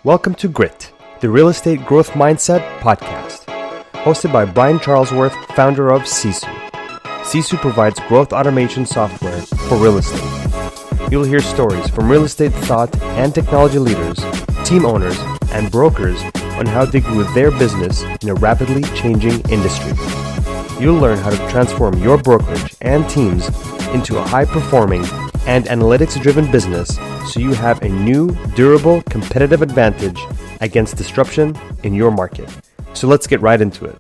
Welcome to Grit, the Real Estate Growth Mindset Podcast, hosted by Brian Charlesworth, founder of Sisu. Sisu provides growth automation software for real estate. You'll hear stories from real estate thought and technology leaders, team owners, and brokers on how they grew their business in a rapidly changing industry. You'll learn how to transform your brokerage and teams into a high-performing and analytics-driven business so you have a new, durable, competitive advantage against disruption in your market. So let's get right into it.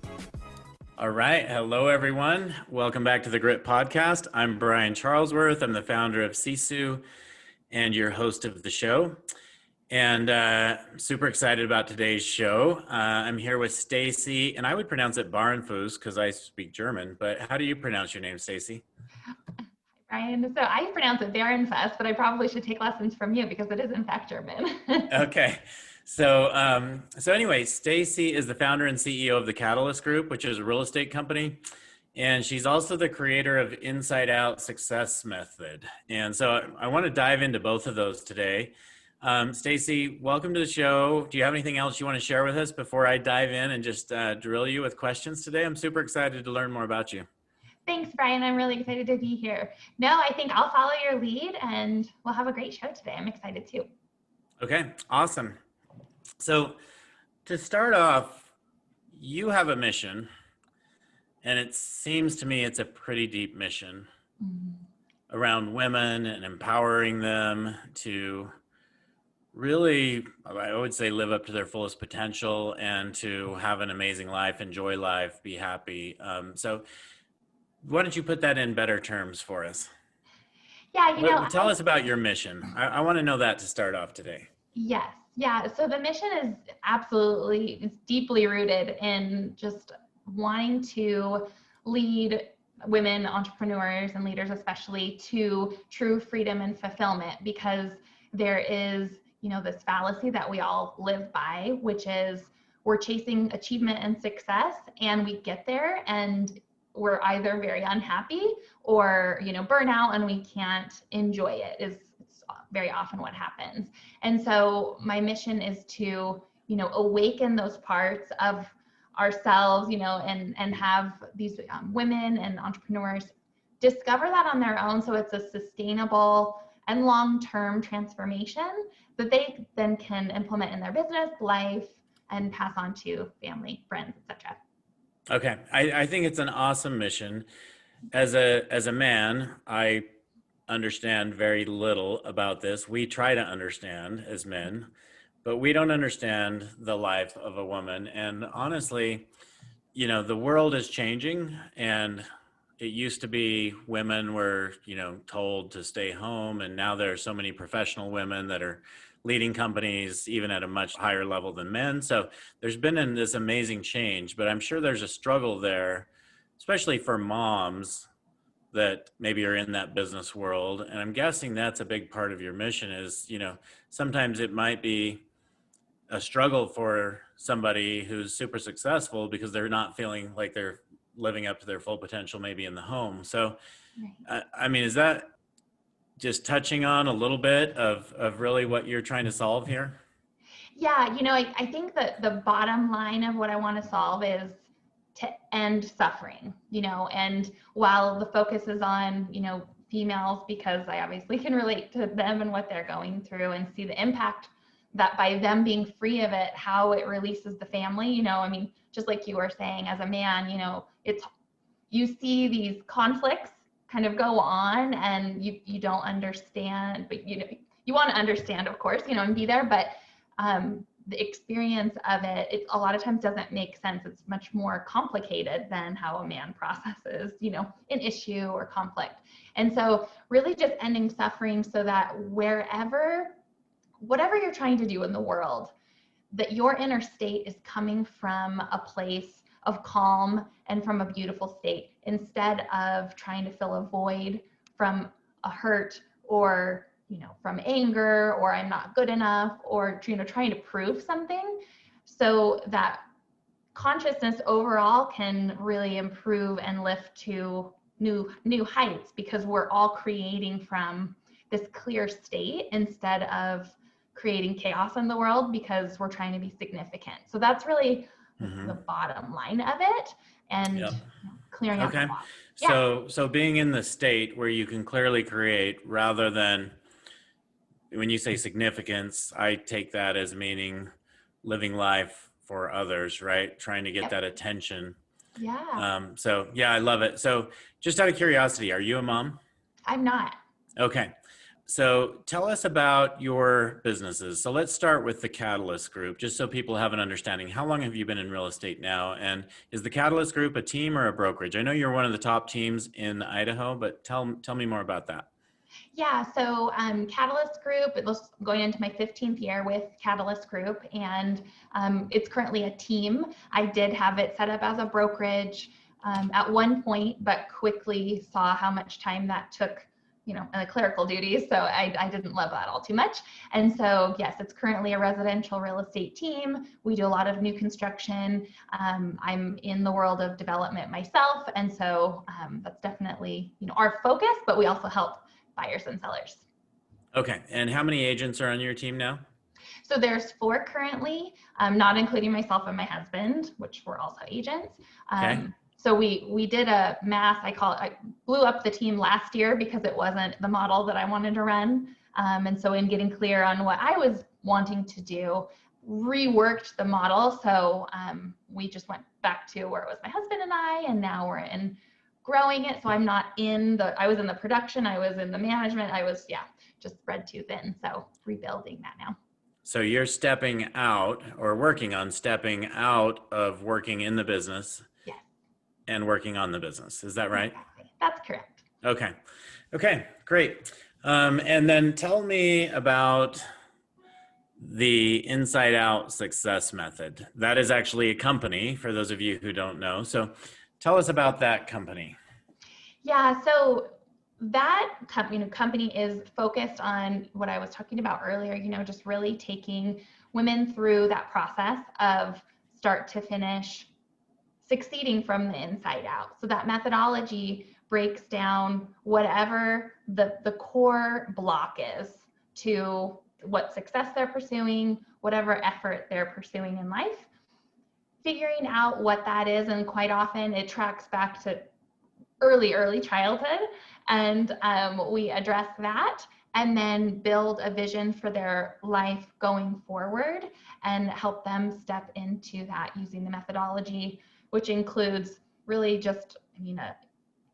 All right. Hello, everyone. Welcome back to the Grit Podcast. I'm Brian Charlesworth. I'm the founder of Sisu and your host of the show. And super excited about today's show. I'm here with Stacy, and I would pronounce it Bahrenfuss because I speak German. But how do you pronounce your name, Stacy? Brian, so I pronounce it Bahrenfuss, but I probably should take lessons from you because it is in fact German. Okay. So anyway, Stacy is the founder and CEO of the Catalyst Group, which is a real estate company. And she's also the creator of Untitled Success Method. And so I want to dive into both of those today. Stacy, welcome to the show. Do you have anything else you want to share with us before I dive in and just drill you with questions today? I'm super excited to learn more about you. Thanks, Brian. I'm really excited to be here. No, I think I'll follow your lead and we'll have a great show today. I'm excited too. Okay, awesome. So to start off, you have a mission, and it seems to me it's a pretty deep mission around women and empowering them to really, I would say, live up to their fullest potential and to have an amazing life, enjoy life, be happy. So why don't you put that in better terms for us? Yeah, tell us about your mission. I want to know that to start off today. Yes. Yeah. So the mission is it's deeply rooted in just wanting to lead women entrepreneurs and leaders, especially, to true freedom and fulfillment, because there is, this fallacy that we all live by, which is we're chasing achievement and success, and we get there and we're either very unhappy or, burn out and we can't enjoy it is very often what happens. And so my mission is to, awaken those parts of ourselves, and have these women and entrepreneurs discover that on their own. So it's a sustainable and long-term transformation that they then can implement in their business, life, and pass on to family, friends, etc. Okay. I think it's an awesome mission. As a man, I understand very little about this. We try to understand as men, but we don't understand the life of a woman. And honestly, the world is changing, and it used to be women were, told to stay home. And now there are so many professional women that are leading companies even at a much higher level than men. So there's been this amazing change, but I'm sure there's a struggle there, especially for moms that maybe are in that business world. And I'm guessing that's a big part of your mission is, sometimes it might be a struggle for somebody who's super successful because they're not feeling like they're living up to their full potential, maybe in the home. So, is that just touching on a little bit of really what you're trying to solve here? Yeah, I think that the bottom line of what I want to solve is to end suffering, and while the focus is on, females, because I obviously can relate to them and what they're going through and see the impact that by them being free of it, how it releases the family, just like you were saying, as a man, you see these conflicts kind of go on and you don't understand, but you want to understand, of course, and be there, but the experience of it a lot of times doesn't make sense. It's much more complicated than how a man processes, an issue or conflict. And so really just ending suffering so that whatever you're trying to do in the world, that your inner state is coming from a place of calm and from a beautiful state, instead of trying to fill a void from a hurt or from anger, or I'm not good enough, or trying to prove something. So that consciousness overall can really improve and lift to new heights, because we're all creating from this clear state instead of creating chaos in the world because we're trying to be significant. So that's really Mm-hmm. the bottom line of it, and Yep. clearing out the Okay. block. So being in the state where you can clearly create, rather than, when you say significance, I take that as meaning living life for others, right? Trying to get Yep. that attention. Yeah. So yeah, I love it. So just out of curiosity, are you a mom? I'm not. Okay. So tell us about your businesses. So let's start with the Catalyst Group, just so people have an understanding. How long have you been in real estate now? And is the Catalyst Group a team or a brokerage? I know you're one of the top teams in Idaho, but tell me more about that. Yeah, so Catalyst Group, it was going into my 15th year with Catalyst Group, and it's currently a team. I did have it set up as a brokerage at one point, but quickly saw how much time that took, in the clerical duties. So I didn't love that all too much. And so, yes, it's currently a residential real estate team. We do a lot of new construction. I'm in the world of development myself. And so that's definitely, our focus, but we also help buyers and sellers. Okay. And how many agents are on your team now? So there's 4 currently, not including myself and my husband, which we're also agents. Okay. So we did a mass, I blew up the team last year because it wasn't the model that I wanted to run. And so in getting clear on what I was wanting to do, reworked the model. So we just went back to where it was my husband and I, and now we're in growing it. So I'm not I was in the production, I was in the management, I was, just spread too thin. So rebuilding that now. So you're stepping out, or working on stepping out of working in the business. Yes. And working on the business. Is that right? Exactly. That's correct. Okay, great. And then tell me about the Inside Out Success Method. That is actually a company, for those of you who don't know. So tell us about that company. Yeah, so that company is focused on what I was talking about earlier, just really taking women through that process of start to finish, succeeding from the inside out. So that methodology breaks down whatever the core block is to what success they're pursuing, whatever effort they're pursuing in life, figuring out what that is. And quite often it tracks back to early childhood. And we address that and then build a vision for their life going forward and help them step into that using the methodology, which includes really just,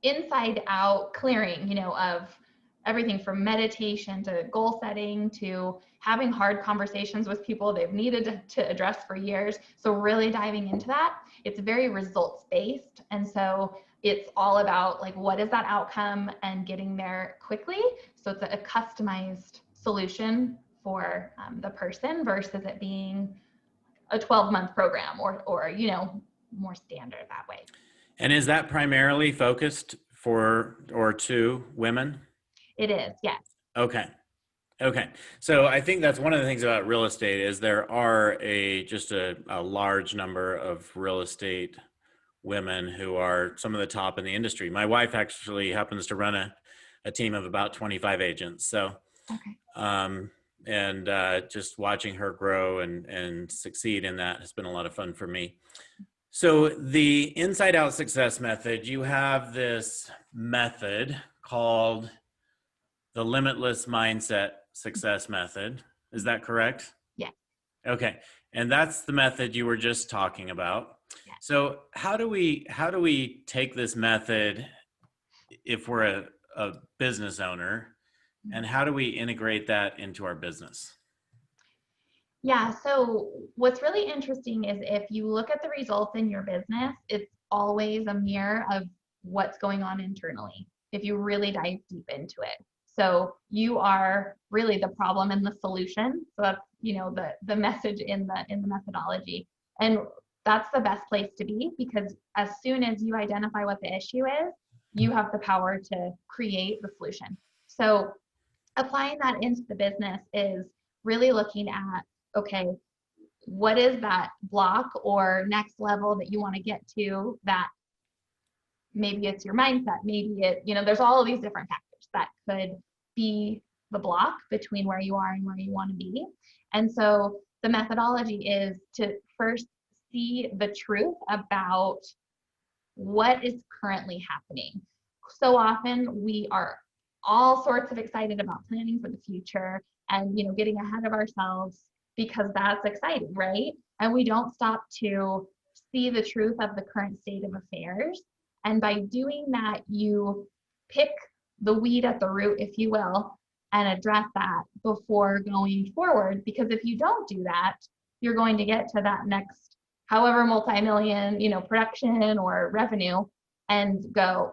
inside out clearing, of everything from meditation to goal setting to having hard conversations with people they've needed to address for years. So really diving into that. It's very results based. And so it's all about what is that outcome and getting there quickly. So it's a customized solution for the person versus it being a 12-month program or more standard that way. And is that primarily focused for or to women? It is, yes. Okay. So I think that's one of the things about real estate is there are just a large number of real estate women who are some of the top in the industry. My wife actually happens to run a team of about 25 agents. So, okay. just watching her grow and succeed in that has been a lot of fun for me. So the Inside Out Success Method, you have this method called the Limitless Mindset Success Method. Is that correct? Yeah. Okay. And that's the method you were just talking about. Yeah. So how do we take this method if we're a business owner, and how do we integrate that into our business? Yeah, so what's really interesting is if you look at the results in your business, it's always a mirror of what's going on internally, if you really dive deep into it. So you are really the problem and the solution. So that's, the message in the methodology. And that's the best place to be, because as soon as you identify what the issue is, you have the power to create the solution. So applying that into the business is really looking at, okay, what is that block or next level that you want to get to? That maybe it's your mindset, maybe there's all of these different factors that could be the block between where you are and where you want to be. And so the methodology is to first see the truth about what is currently happening. So often we are all sorts of excited about planning for the future and, getting ahead of ourselves because that's exciting, right? And we don't stop to see the truth of the current state of affairs. And by doing that, you pick the weed at the root, if you will, and address that before going forward. Because if you don't do that, you're going to get to that next, however multi-million, production or revenue, and go,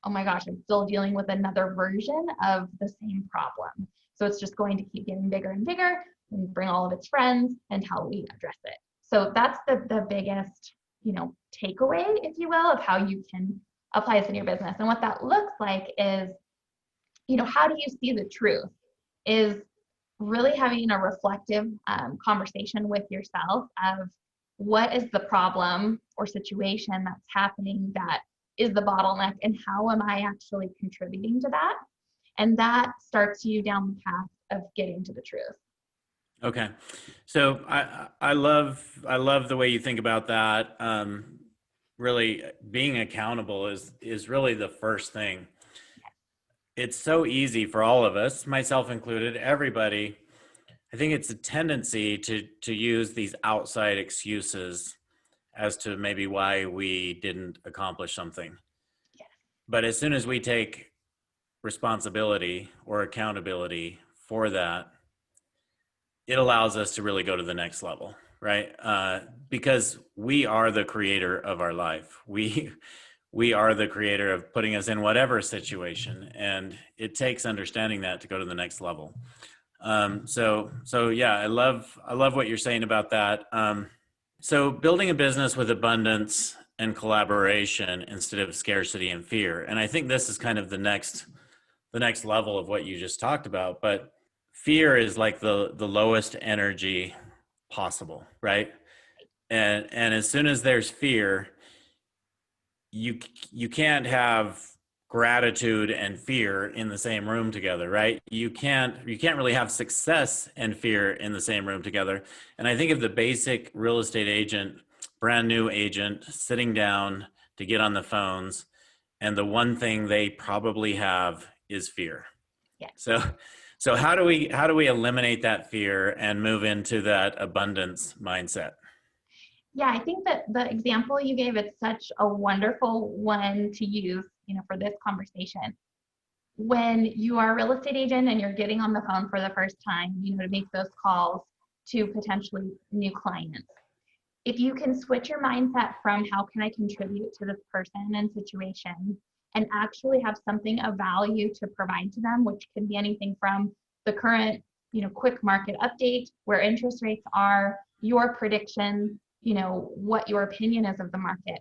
oh my gosh, I'm still dealing with another version of the same problem. So it's just going to keep getting bigger and bigger and bring all of its friends until we address it. So that's the biggest, takeaway, if you will, of how you can apply this in your business. And what that looks like is, how do you see the truth? Is really having a reflective conversation with yourself of what is the problem or situation that's happening that is the bottleneck, and how am I actually contributing to that? And that starts you down the path of getting to the truth. Okay. So I love the way you think about that. Really being accountable is really the first thing. It's so easy for all of us, myself included, everybody. I think it's a tendency to use these outside excuses as to maybe why we didn't accomplish something. Yes. But as soon as we take responsibility or accountability for that, it allows us to really go to the next level, right? Because we are the creator of our life. We are the creator of putting us in whatever situation, and it takes understanding that to go to the next level. So yeah, I love what you're saying about that. So building a business with abundance and collaboration instead of scarcity and fear. And I think this is kind of the next level of what you just talked about, but fear is like the lowest energy possible, right? And as soon as there's fear, you can't have gratitude and fear in the same room together, right? You can't really have success and fear in the same room together. And I think of the basic real estate agent, brand new agent, sitting down to get on the phones, and the one thing they probably have is fear. Yeah. So how do we eliminate that fear and move into that abundance mindset? Yeah, I think that the example you gave, it's such a wonderful one to use, for this conversation. When you are a real estate agent and you're getting on the phone for the first time, to make those calls to potentially new clients, if you can switch your mindset from how can I contribute to this person and situation, and actually have something of value to provide to them, which can be anything from the current, quick market update, where interest rates are, your prediction, what your opinion is of the market.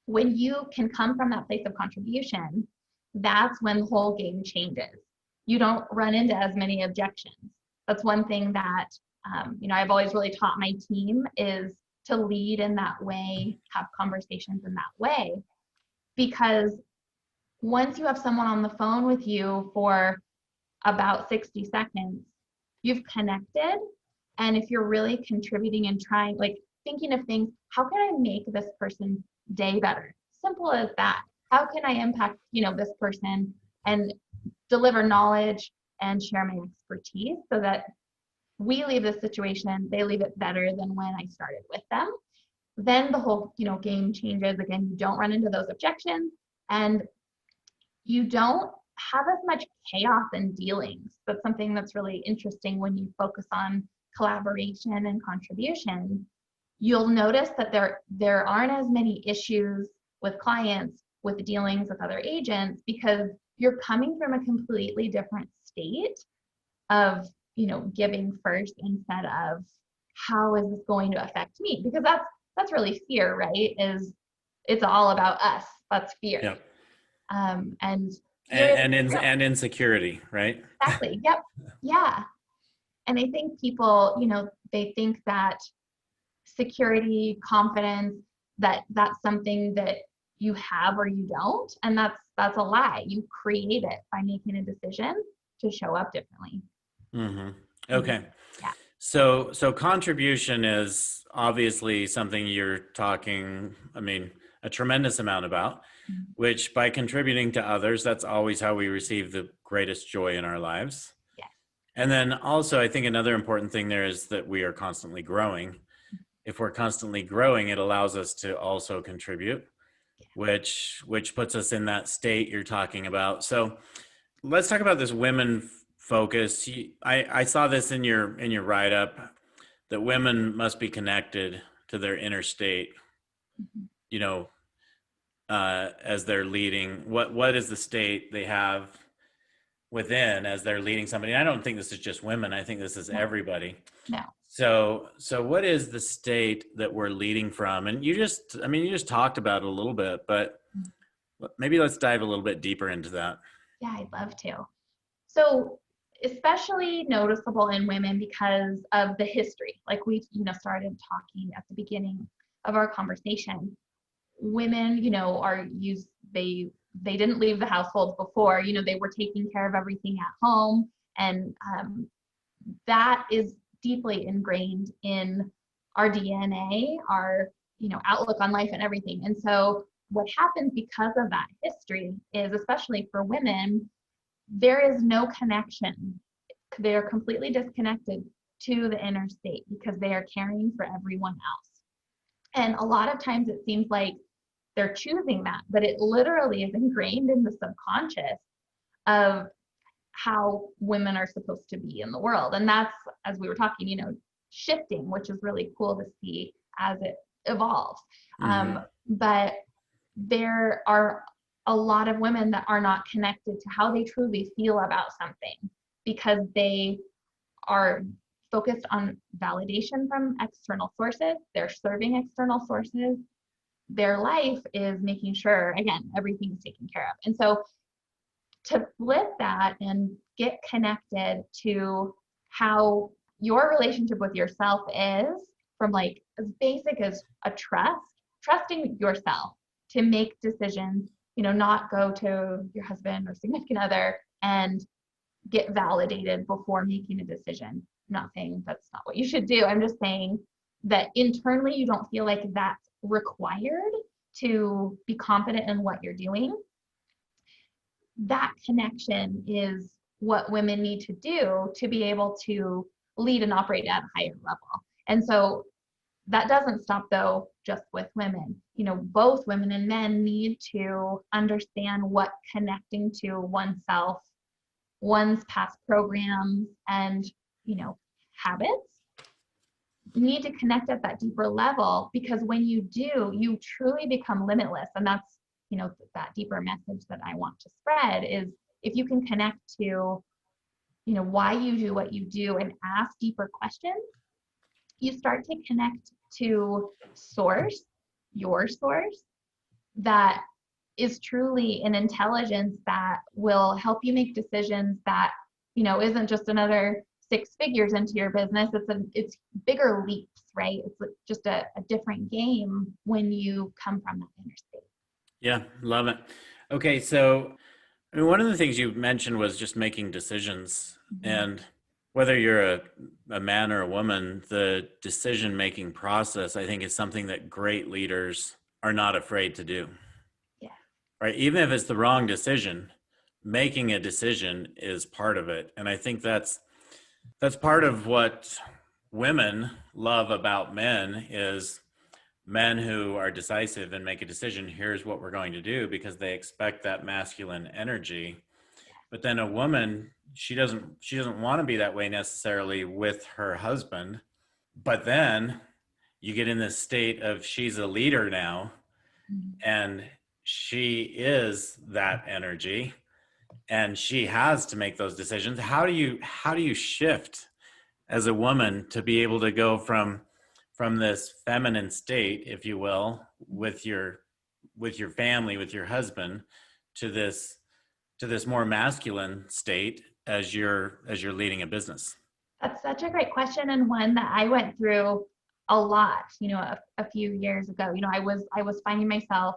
When you can come from that place of contribution, that's when the whole game changes. You don't run into as many objections. That's one thing that, I've always really taught my team, is to lead in that way, have conversations in that way. Because once you have someone on the phone with you for about 60 seconds, you've connected. And if you're really contributing and trying, like thinking of things, how can I make this person's day better? Simple as that. How can I impact, this person and deliver knowledge and share my expertise so that we leave this situation, they leave it better than when I started with them? Then the whole, game changes. Again, you don't run into those objections, and you don't have as much chaos and dealings. That's something that's really interesting when you focus on collaboration and contribution. You'll notice that there aren't as many issues with clients, with dealings with other agents, because you're coming from a completely different state of, giving first instead of how is this going to affect me? Because that's really fear, right? It's all about us. That's fear. Yep. And insecurity, right? Exactly. Yep. Yeah. And I think people, they think that security, confidence, that's something that you have or you don't. And that's a lie. You create it by making a decision to show up differently. Mm-hmm. Okay. Yeah. So contribution is obviously something you're talking, a tremendous amount about, which by contributing to others, that's always how we receive the greatest joy in our lives. Yeah. And then also, I think another important thing there is that we are constantly growing. If we're constantly growing, it allows us to also contribute, which puts us in that state you're talking about. So let's talk about this women focus. I saw this in your write-up, that women must be connected to their inner state, you know, as they're leading. What is the state they have within as they're leading somebody? And I don't think this is just women. I think this is everybody. No. So what is the state that we're leading from? And you just talked about it a little bit, but maybe let's dive a little bit deeper into that. Yeah, I'd love to. So especially noticeable in women because of the history. Like we, started talking at the beginning of our conversation. Women, are used, they didn't leave the households before, they were taking care of everything at home. And that is deeply ingrained in our DNA, our, outlook on life and everything. And so what happens because of that history is, especially for women, there is no connection. They are completely disconnected to the inner state because they are caring for everyone else. And a lot of times it seems like they're choosing that, but it literally is ingrained in the subconscious of how women are supposed to be in the world. And that's, as we were talking, shifting, which is really cool to see as it evolves. But there are a lot of women that are not connected to how they truly feel about something because they are focused on validation from external sources. They're serving external sources. Their life is making sure, again, everything's taken care of. And so to flip that and get connected to how your relationship with yourself is, from like as basic as a trusting yourself to make decisions, not go to your husband or significant other and get validated before making a decision. I'm not saying that's not what you should do. I'm just saying that internally you don't feel like that's required to be confident in what you're doing. That connection is what women need to do to be able to lead and operate at a higher level. And so that doesn't stop though just with women. Both women and men need to understand what connecting to oneself, one's past programs and, habits need to connect at that deeper level, because when you do, you truly become limitless. And that's, that deeper message that I want to spread is if you can connect to, why you do what you do and ask deeper questions, you start to connect to source, your source, that is truly an intelligence that will help you make decisions that, isn't just another 6 figures into your business. It's bigger leaps, right? It's just a different game when you come from that inner state. Yeah, love it. Okay, so one of the things you mentioned was just making decisions. And whether you're a man or a woman, the decision-making process, I think, is something that great leaders are not afraid to do. Yeah. Right? Even if it's the wrong decision, making a decision is part of it. And I think that's part of what women love about men is men who are decisive and make a decision. Here's what we're going to do, because they expect that masculine energy. But then a woman, she doesn't want to be that way necessarily with her husband. But then you get in this state of she's a leader now, and she is that energy, and she has to make those decisions. How do you shift as a woman to be able to go from this feminine state, if you will, with your family, with your husband, to this more masculine state as you're leading a business? That's such a great question, and one that I went through a lot, a few years ago. I was finding myself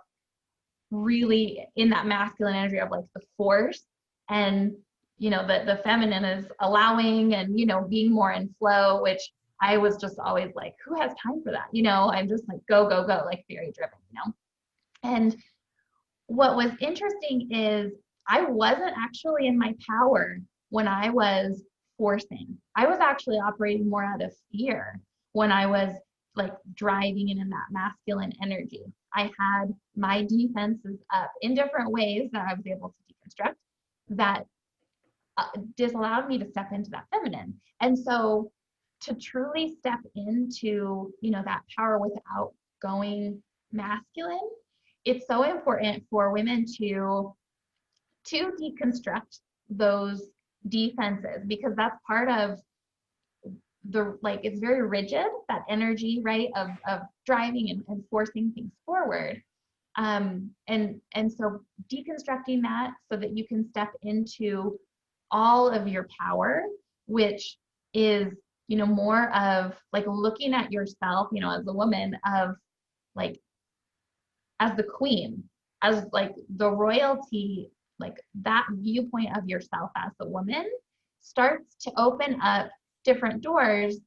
really in that masculine energy of like the force, and the feminine is allowing and being more in flow, which I was just always like, who has time for that? I'm just like, go, go, go, like very driven. And what was interesting is I wasn't actually in my power when I was forcing. I was actually operating more out of fear when I was like driving in that masculine energy. I had my defenses up in different ways that I was able to deconstruct that disallowed me to step into that feminine. And so to truly step into, that power without going masculine, it's so important for women to deconstruct those defenses, because that's part of it's very rigid, that energy, right, of driving and forcing things forward. And so deconstructing that so that you can step into all of your power, which is, more of like looking at yourself, as a woman, of like, as the queen, as like the royalty, like that viewpoint of yourself as the woman starts to open up different doors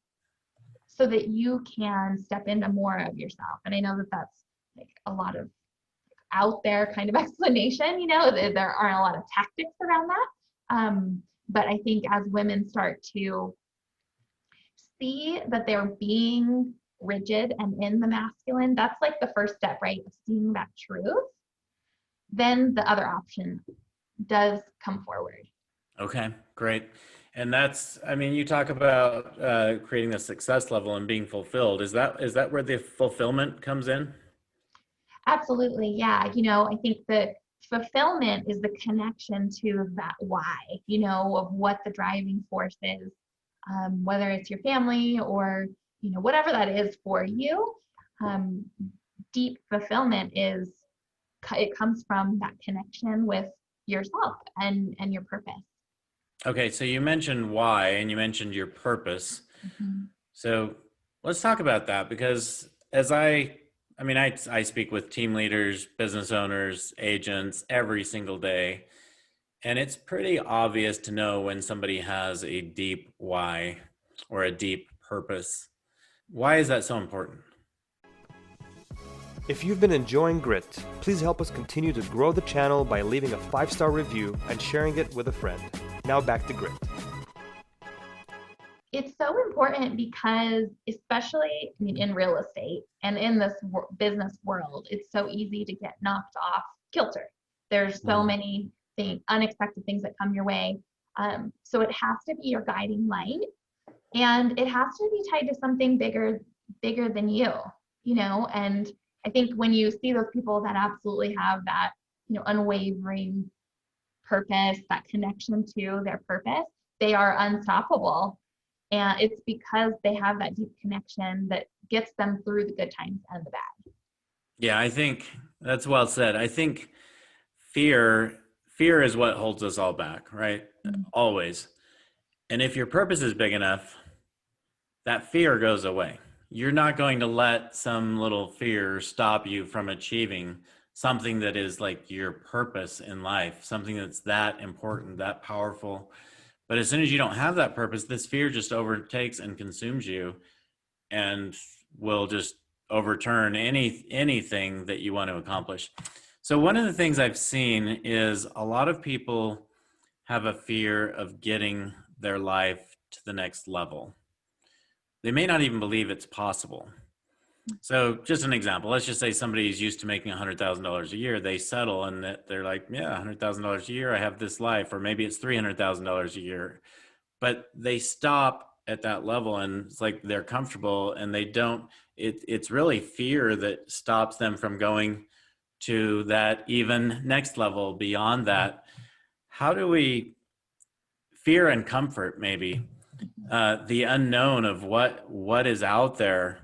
so that you can step into more of yourself. And I know that that's like a lot of out there kind of explanation, there aren't a lot of tactics around that. But I think as women start to see that they're being rigid and in the masculine, that's like the first step, right? Of seeing that truth. Then the other option does come forward. Okay, great. And that's, you talk about creating the success level and being fulfilled. Is that where the fulfillment comes in? Absolutely. Yeah. I think the fulfillment is the connection to that why, of what the driving force is, whether it's your family or, whatever that is for you. Deep fulfillment it comes from that connection with yourself and your purpose. Okay. So you mentioned why, and you mentioned your purpose. Mm-hmm. So let's talk about that, because as I speak with team leaders, business owners, agents every single day, and it's pretty obvious to know when somebody has a deep why or a deep purpose. Why is that so important? If you've been enjoying Grit, please help us continue to grow the channel by leaving a 5-star review and sharing it with a friend. Now back to Grit. It's so important because, especially in real estate and in this business world, it's so easy to get knocked off kilter. There's so many unexpected things that come your way. So it has to be your guiding light, and it has to be tied to something bigger than you, and I think when you see those people that absolutely have that, unwavering purpose, that connection to their purpose, they are unstoppable. And it's because they have that deep connection that gets them through the good times and the bad. Yeah, I think that's well said. I think fear is what holds us all back, right? Mm-hmm. Always. And if your purpose is big enough, that fear goes away. You're not going to let some little fear stop you from achieving something that is like your purpose in life, something that's that important, that powerful. But as soon as you don't have that purpose, this fear just overtakes and consumes you and will just overturn anything that you want to accomplish. So one of the things I've seen is a lot of people have a fear of getting their life to the next level. They may not even believe it's possible. So just an example, let's just say somebody's used to making $100,000 a year. They settle and they're like, yeah, $100,000 a year, I have this life, or maybe it's $300,000 a year. But they stop at that level and it's like they're comfortable and they don't, it's really fear that stops them from going to that even next level beyond that. How do we, fear and comfort maybe, the unknown of what is out there,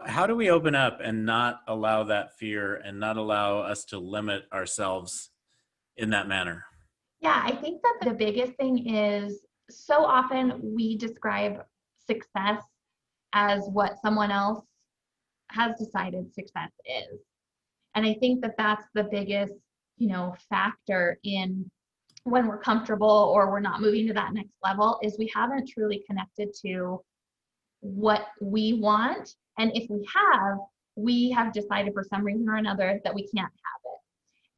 how do we open up and not allow that fear and not allow us to limit ourselves in that manner? Yeah, I think that the biggest thing is so often we describe success as what someone else has decided success is. And I think that that's the biggest, factor in when we're comfortable or we're not moving to that next level, is we haven't truly connected to what we want. And if we have decided for some reason or another that we can't have it.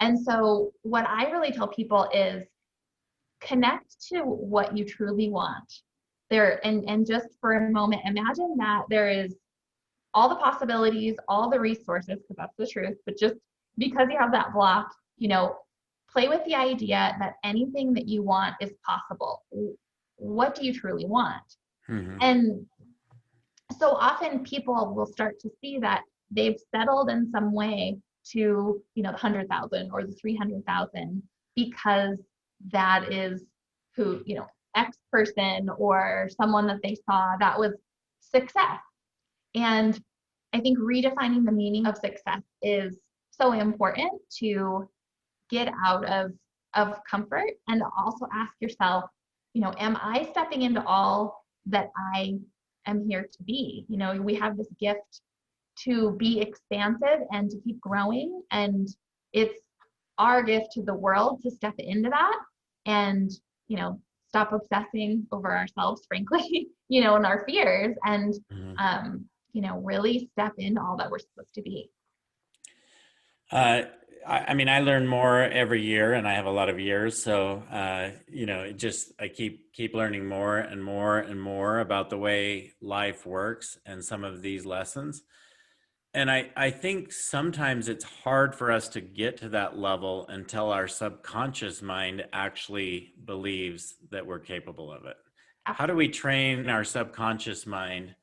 And so what I really tell people is connect to what you truly want there. And just for a moment, imagine that there is all the possibilities, all the resources, because that's the truth, but just because you have that block, play with the idea that anything that you want is possible. What do you truly want? Mm-hmm. And so often people will start to see that they've settled in some way to, the 100,000 or the 300,000 because that is who, X person or someone that they saw that was success. And I think redefining the meaning of success is so important to get out of comfort, and also ask yourself, am I stepping into all that I am here to be? We have this gift to be expansive and to keep growing, and it's our gift to the world to step into that and, stop obsessing over ourselves, frankly, and our fears, and, really step into all that we're supposed to be. I learn more every year, and I have a lot of years. So, I keep learning more and more and more about the way life works and some of these lessons. And I think sometimes it's hard for us to get to that level until our subconscious mind actually believes that we're capable of it. How do we train our subconscious mind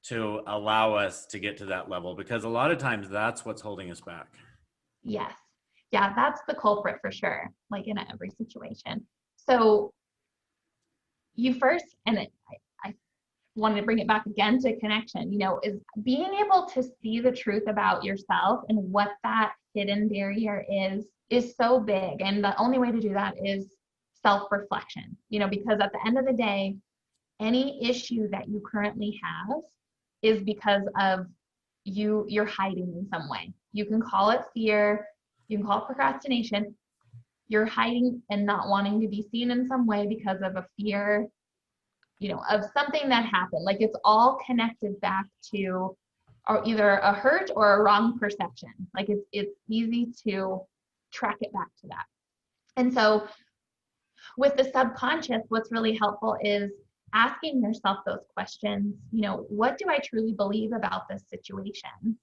to allow us to get to that level? Because a lot of times that's what's holding us back. Yes. Yeah, that's the culprit for sure, like in every situation. So you first, and I wanted to bring it back again to connection, is being able to see the truth about yourself and what that hidden barrier is so big. And the only way to do that is self-reflection, because at the end of the day, any issue that you currently have is because of you're hiding in some way. You can call it fear, you can call it procrastination. You're hiding and not wanting to be seen in some way because of a fear, of something that happened. Like it's all connected back to or either a hurt or a wrong perception. Like it's easy to track it back to that. And so with the subconscious, what's really helpful is asking yourself those questions. What do I truly believe about this situation?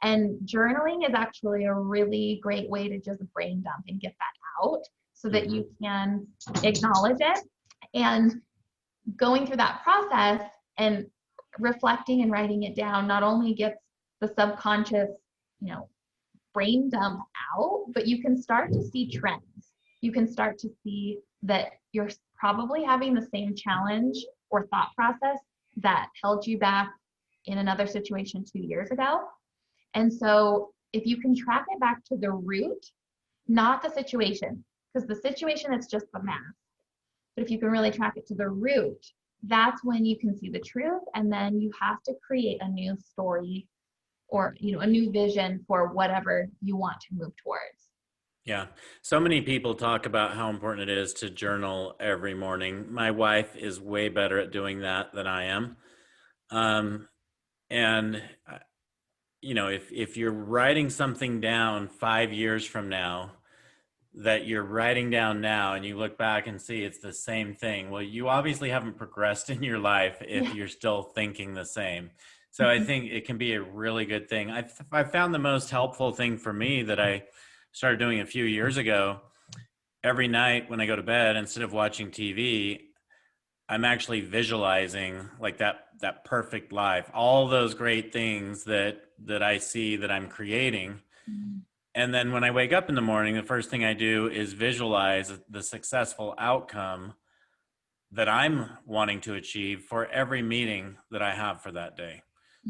And journaling is actually a really great way to just brain dump and get that out so that you can acknowledge it. And going through that process and reflecting and writing it down not only gets the subconscious, brain dump out, but you can start to see trends. You can start to see that you're probably having the same challenge or thought process that held you back in another situation 2 years ago. And so if you can track it back to the root, not the situation, because the situation is just the mask. But if you can really track it to the root, that's when you can see the truth. And then you have to create a new story or, a new vision for whatever you want to move towards. Yeah. So many people talk about how important it is to journal every morning. My wife is way better at doing that than I am. If you're writing something down 5 years from now that you're writing down now and you look back and see it's the same thing, well, you obviously haven't progressed in your life if you're still thinking the same. So I think it can be a really good thing. I found the most helpful thing for me that I started doing a few years ago. Every night when I go to bed, instead of watching TV, I'm actually visualizing like that perfect life, all those great things that I see that I'm creating. And then when I wake up in the morning, the first thing I do is visualize the successful outcome that I'm wanting to achieve for every meeting that I have for that day.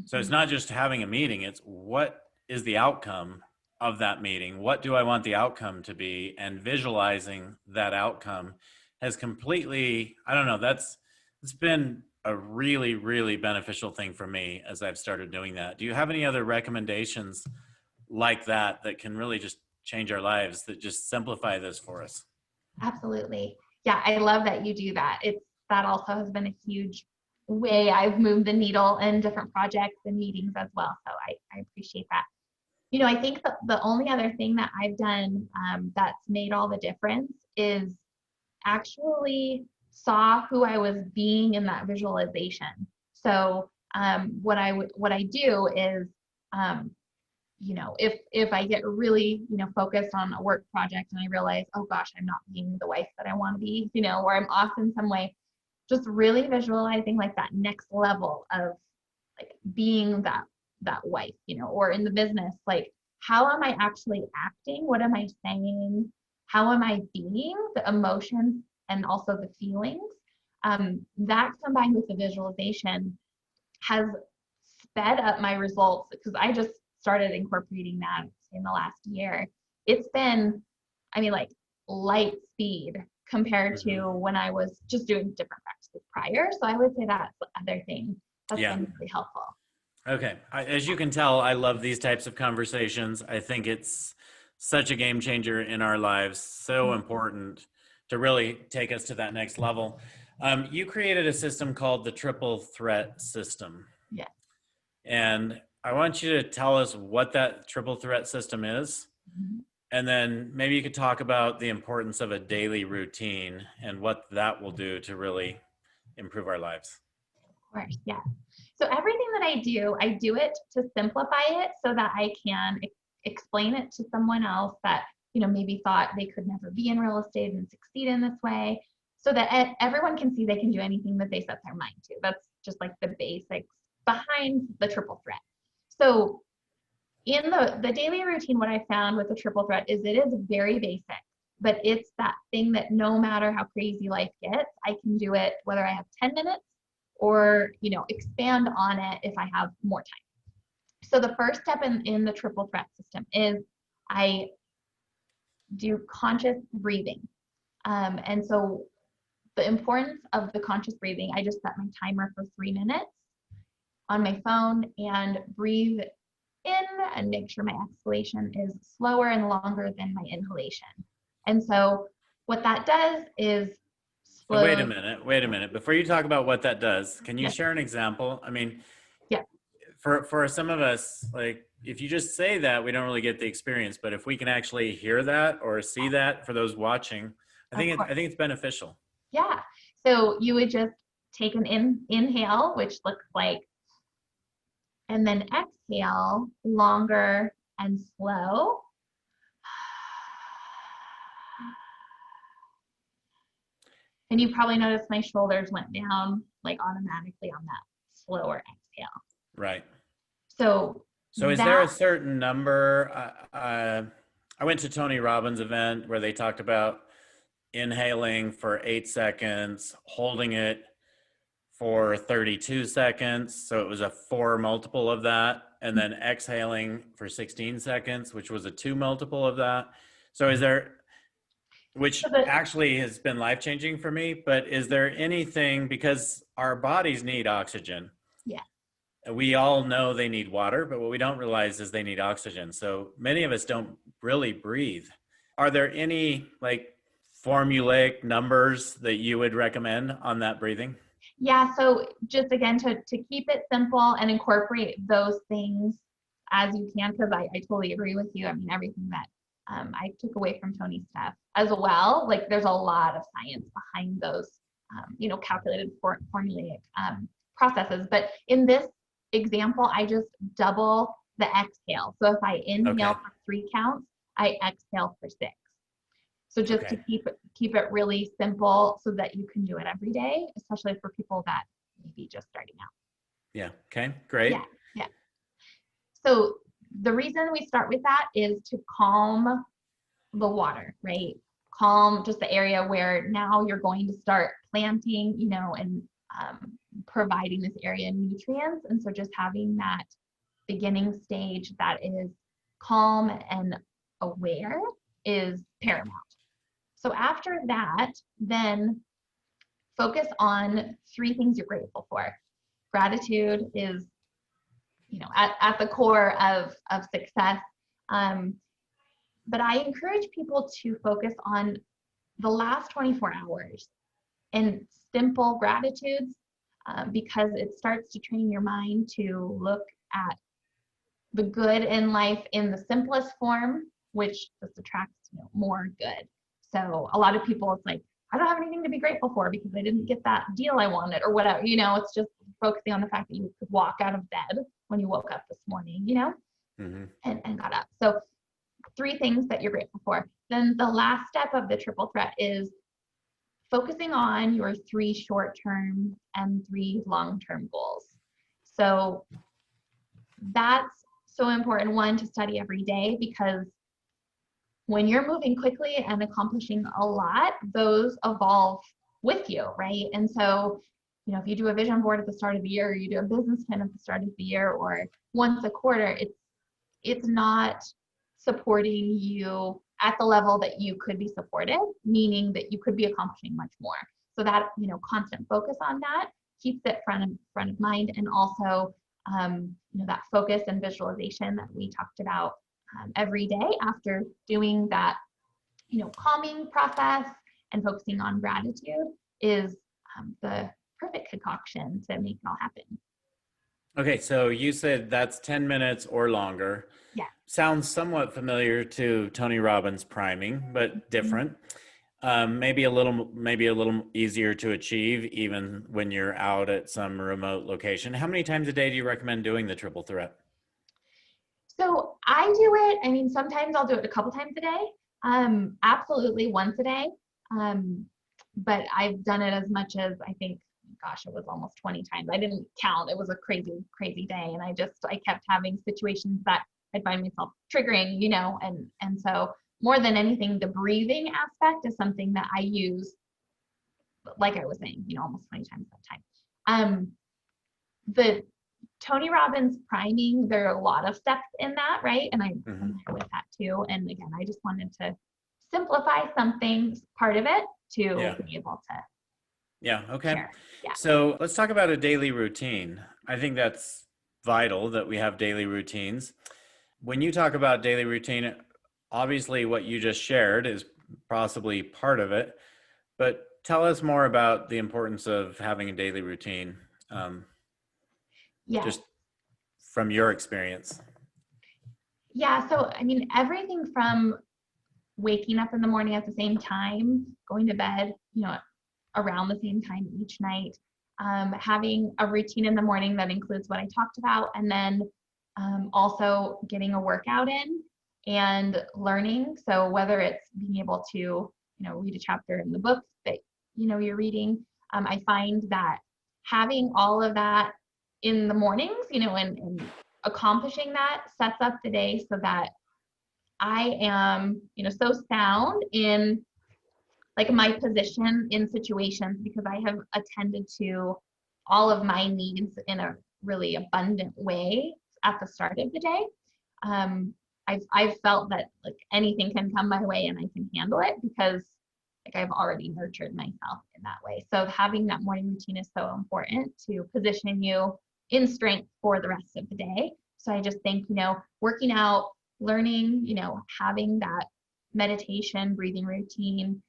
So it's not just having a meeting, it's what is the outcome of that meeting? What do I want the outcome to be? And visualizing that outcome has completely, it's been a really, really beneficial thing for me as I've started doing that. Do you have any other recommendations like that can really just change our lives, that just simplify this for us? Absolutely. Yeah, I love that you do that. That also has been a huge way I've moved the needle in different projects and meetings as well. So I appreciate that. I think the only other thing that I've done that's made all the difference is actually saw who I was being in that visualization. So what I do is, if I get really, focused on a work project and I realize, oh gosh, I'm not being the wife that I want to be, or I'm off in some way, just really visualizing like that next level of like being that wife, or in the business, like how am I actually acting? What am I saying? How am I being? The emotions and also the feelings. That combined with the visualization has sped up my results because I just started incorporating that in the last year. It's been, like light speed compared to when I was just doing different practices prior. So I would say that's the other thing that's been really helpful. Okay. As you can tell, I love these types of conversations. I think it's such a game changer in our lives. So important to really take us to that next level. You created a system called the Triple Threat System. Yeah. And I want you to tell us what that triple threat system is. And then maybe you could talk about the importance of a daily routine and what that will do to really improve our lives. Of course, yeah. So everything that I do it to simplify it so that I can explain it to someone else that, maybe thought they could never be in real estate and succeed in this way, so that everyone can see they can do anything that they set their mind to. That's just like the basics behind the triple threat. So in the daily routine, what I found with the triple threat is it is very basic, but it's that thing that no matter how crazy life gets, I can do it whether I have 10 minutes or, expand on it if I have more time. So the first step in the triple threat system is I do conscious breathing. And so the importance of the conscious breathing, I just set my timer for 3 minutes on my phone and breathe in and make sure my exhalation is slower and longer than my inhalation. And so what that does is slow. Wait a minute. Before you talk about what that does, can you share an example? Yeah. For some of us, like if you just say that, we don't really get the experience, but if we can actually hear that or see that for those watching, I think it's beneficial. Yeah. So you would just take an inhale, which looks like, and then exhale longer and slow. And you probably noticed my shoulders went down like automatically on that slower exhale. Right. So is there a certain number? I went to Tony Robbins' event where they talked about inhaling for 8 seconds, holding it for 32 seconds. So it was a 4 multiple of that. And then exhaling for 16 seconds, which was a 2 multiple of that. So which actually has been life-changing for me, but is there anything, because our bodies need oxygen. Yeah. We all know they need water, but what we don't realize is they need oxygen. So many of us don't really breathe. Are there any like formulaic numbers that you would recommend on that breathing? Yeah, so just again, to keep it simple and incorporate those things as you can, because I totally agree with you. Everything that I took away from Tony's stuff as well, like there's a lot of science behind those, calculated formulaic processes. But in this example, I just double the exhale. So if I inhale for 3 counts, I exhale for 6. So just to keep it really simple so that you can do it every day, especially for people that may be just starting out. Yeah. Okay, great. Yeah. So the reason we start with that is to calm the water, right? Calm just the area where now you're going to start planting, and providing this area nutrients. And so just having that beginning stage that is calm and aware is paramount. So after that, then focus on 3 things you're grateful for. Gratitude is, at the core of success. But I encourage people to focus on the last 24 hours and simple gratitudes because it starts to train your mind to look at the good in life in the simplest form, which just attracts more good. So a lot of people, it's like, I don't have anything to be grateful for because I didn't get that deal I wanted or whatever, it's just focusing on the fact that you could walk out of bed when you woke up this morning, Mm-hmm. and got up. So 3 things that you're grateful for. Then the last step of the triple threat is focusing on your 3 short-term and 3 long-term goals. So that's so important, one, to study every day, because when you're moving quickly and accomplishing a lot, those evolve with you, right? And so, if you do a vision board at the start of the year, or you do a business plan at the start of the year, or once a quarter, it's not supporting you at the level that you could be supported, meaning that you could be accomplishing much more. So that, constant focus on that keeps it front of mind, and also, that focus and visualization that we talked about every day after doing that, calming process and focusing on gratitude is the perfect concoction to make it all happen. Okay, so you said that's 10 minutes or longer. Yeah. Sounds somewhat familiar to Tony Robbins priming, but different. Maybe a little easier to achieve even when you're out at some remote location. How many times a day do you recommend doing the triple threat? So I do it, sometimes I'll do it a couple times a day, absolutely once a day. But I've done it as much as, I think, gosh, it was almost 20 times. I didn't count. It was a crazy, crazy day. And I kept having situations that I'd find myself triggering, and so more than anything, the breathing aspect is something that I use, like I was saying, almost 20 times that time. The Tony Robbins priming, there are a lot of steps in that, right? And I'm familiar with that too. And again, I just wanted to simplify something, part of it, to be able to okay. share. Yeah. So let's talk about a daily routine. I think that's vital that we have daily routines. When you talk about daily routine, obviously what you just shared is possibly part of it, but tell us more about the importance of having a daily routine. Just from your experience. Yeah. So, everything from waking up in the morning at the same time, going to bed, around the same time each night, having a routine in the morning that includes what I talked about, and then also getting a workout in and learning. So whether it's being able to, read a chapter in the book that, you're reading, I find that having all of that in the mornings, and accomplishing that sets up the day so that I am, so sound in like my position in situations, because I have attended to all of my needs in a really abundant way at the start of the day. I've felt that like anything can come my way and I can handle it because like I've already nurtured myself in that way. So having that morning routine is so important to position you in strength for the rest of the day. So I just think, working out, learning, having that meditation, breathing routine,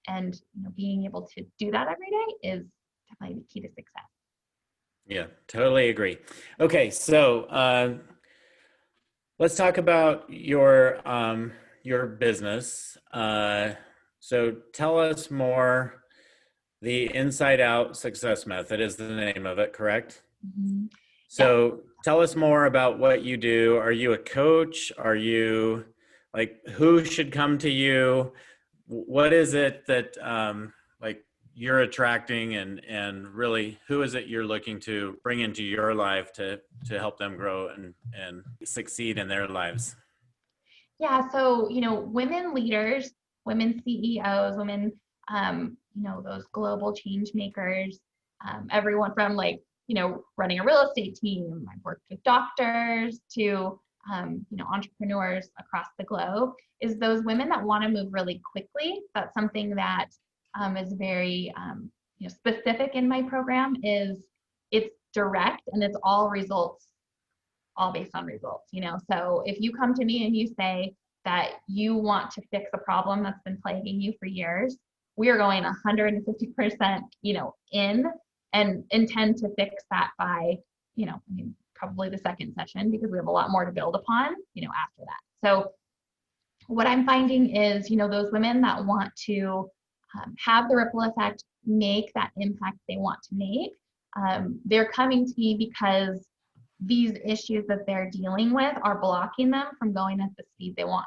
and being able to do that every day is definitely the key to success. Yeah, totally agree. Okay, so let's talk about your business. So tell us more. The Inside Out Success Method is the name of it, correct? Mm-hmm. So tell us more about what you do. Are you a coach? Are you who should come to you? What is it that you're attracting and really who is it you're looking to bring into your life to help them grow and succeed in their lives? Yeah. So, women leaders, women CEOs, women, those global change makers, everyone from running a real estate team. I've worked with doctors to, entrepreneurs across the globe, is those women that want to move really quickly. That's something that is very, specific in my program. Is it's direct and it's all results, all based on results. So if you come to me and you say that you want to fix a problem that's been plaguing you for years, we are going 150%, in and intend to fix that by, probably the second session, because we have a lot more to build upon, after that. So what I'm finding is, those women that want to have the ripple effect, make that impact they want to make, they're coming to me because these issues that they're dealing with are blocking them from going at the speed they want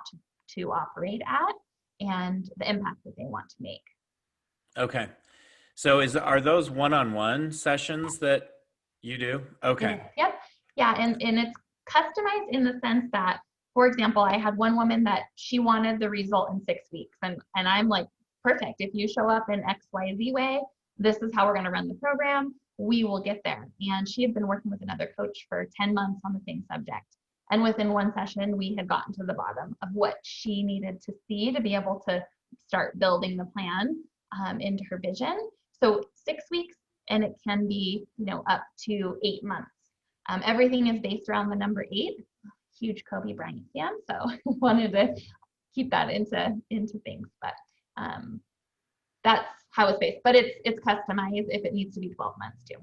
to operate at, and the impact that they want to make. Okay. So are those one-on-one sessions that you do? Okay. Yep. Yeah. And it's customized in the sense that, for example, I had one woman that she wanted the result in 6 weeks. And I'm like, perfect. If you show up in XYZ way, this is how we're going to run the program. We will get there. And she had been working with another coach for 10 months on the same subject. And within one session, we had gotten to the bottom of what she needed to see to be able to start building the plan into her vision. So 6 weeks, and it can be, up to 8 months. Everything is based around the number 8. Huge Kobe Bryant fan, so wanted to keep that into things. But that's how it's based. But it's customized if it needs to be 12 months too.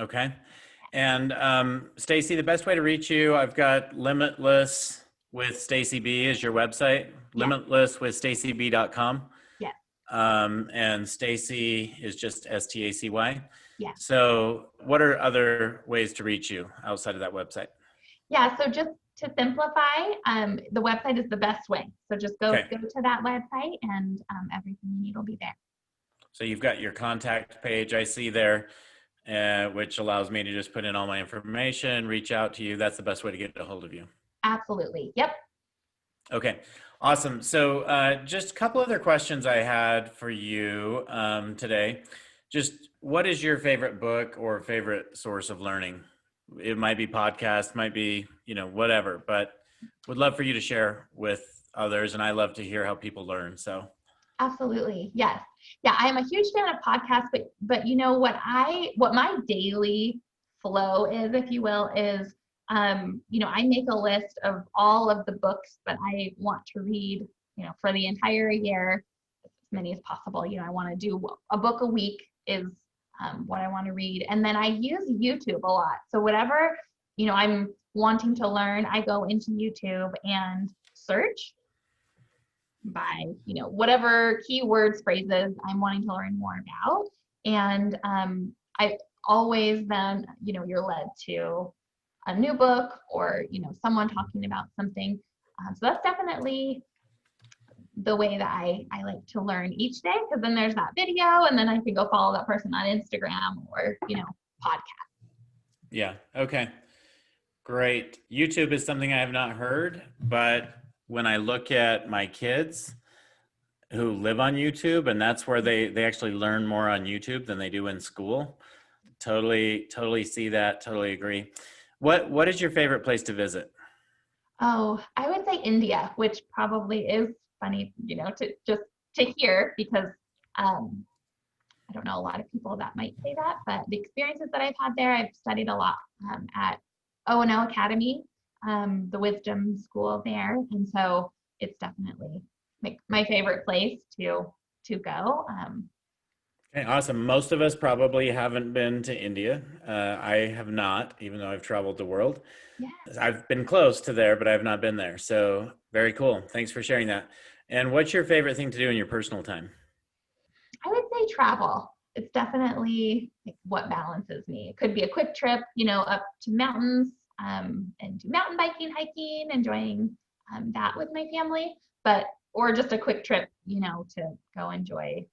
Okay. And Stacy, the best way to reach you, I've got Limitless with Stacy B is your website. Yeah. Limitlesswithstacyb.com. Yeah. And Stacy is just Stacy. Yeah. So what are other ways to reach you outside of that website? Yeah. So just to simplify, the website is the best way. So just go to that website, and everything you need will be there. So you've got your contact page I see there, which allows me to just put in all my information, reach out to you. That's the best way to get a hold of you. Absolutely. Yep. Okay. Awesome. So just a couple other questions I had for you today. Just what is your favorite book or favorite source of learning? It might be podcast, might be, whatever, but would love for you to share with others. And I love to hear how people learn. So. Absolutely. Yes. Yeah. I'm a huge fan of podcasts, but what my daily flow is, if you will, is, I make a list of all of the books that I want to read, for the entire year, as many as possible. I want to do a book a week is what I want to read. And then I use YouTube a lot. So whatever, I'm wanting to learn, I go into YouTube and search by, whatever keywords, phrases I'm wanting to learn more about. And I always then, you're led to a new book or, someone talking about something. So that's definitely the way that I like to learn each day, because then there's that video, and then I can go follow that person on Instagram or, podcast. Yeah. Okay. Great. YouTube is something I have not heard, but when I look at my kids who live on YouTube, and that's where they actually learn more on YouTube than they do in school. Totally see that. Totally agree. What is your favorite place to visit? Oh, I would say India, which probably is funny, to hear, because I don't know a lot of people that might say that, but the experiences that I've had there, I've studied a lot at O&O Academy, the wisdom school there. And so it's definitely my favorite place to go. Okay, awesome. Most of us probably haven't been to India. I have not, even though I've traveled the world. Yes. I've been close to there, but I've not been there. So very cool. Thanks for sharing that. And what's your favorite thing to do in your personal time? I would say travel. It's definitely what balances me. It could be a quick trip, up to mountains, and do mountain biking, hiking, enjoying that with my family, or just a quick trip, to go enjoy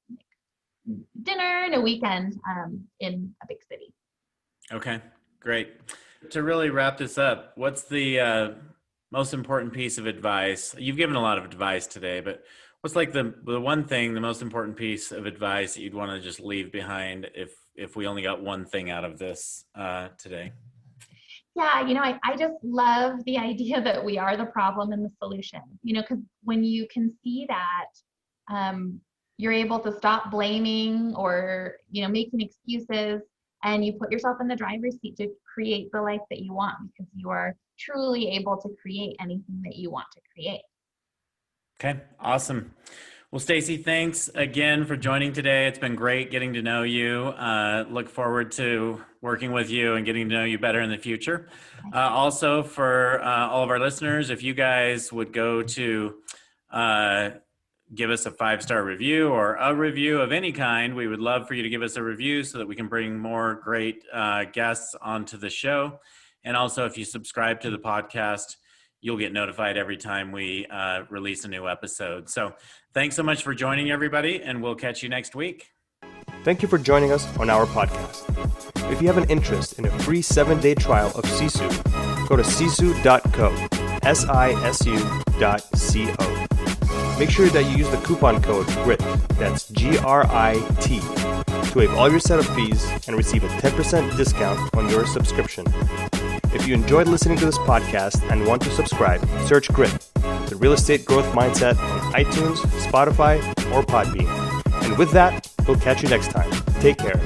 dinner and a weekend in a big city. Okay, great. To really wrap this up, what's the most important piece of advice? You've given a lot of advice today, but what's like the one thing, the most important piece of advice that you'd want to just leave behind if we only got one thing out of this today? Yeah, I just love the idea that we are the problem and the solution, because when you can see that, you're able to stop blaming or, making excuses, and you put yourself in the driver's seat to create the life that you want, because you are truly able to create anything that you want to create. Okay, awesome. Well, Stacy, thanks again for joining today. It's been great getting to know you. Look forward to working with you and getting to know you better in the future. Also, for all of our listeners, if you guys would go to give us a 5-star review or a review of any kind, we would love for you to give us a review so that we can bring more great guests onto the show. And also, if you subscribe to the podcast, you'll get notified every time we release a new episode. So thanks so much for joining, everybody, and we'll catch you next week. Thank you for joining us on our podcast. If you have an interest in a free 7-day trial of Sisu, go to sisu.co, sisu.co. Make sure that you use the coupon code GRIT, that's GRIT, to waive all your setup fees and receive a 10% discount on your subscription. If you enjoyed listening to this podcast and want to subscribe, search GRIT, the Real Estate Growth Mindset, on iTunes, Spotify, or Podbean. And with that, we'll catch you next time. Take care.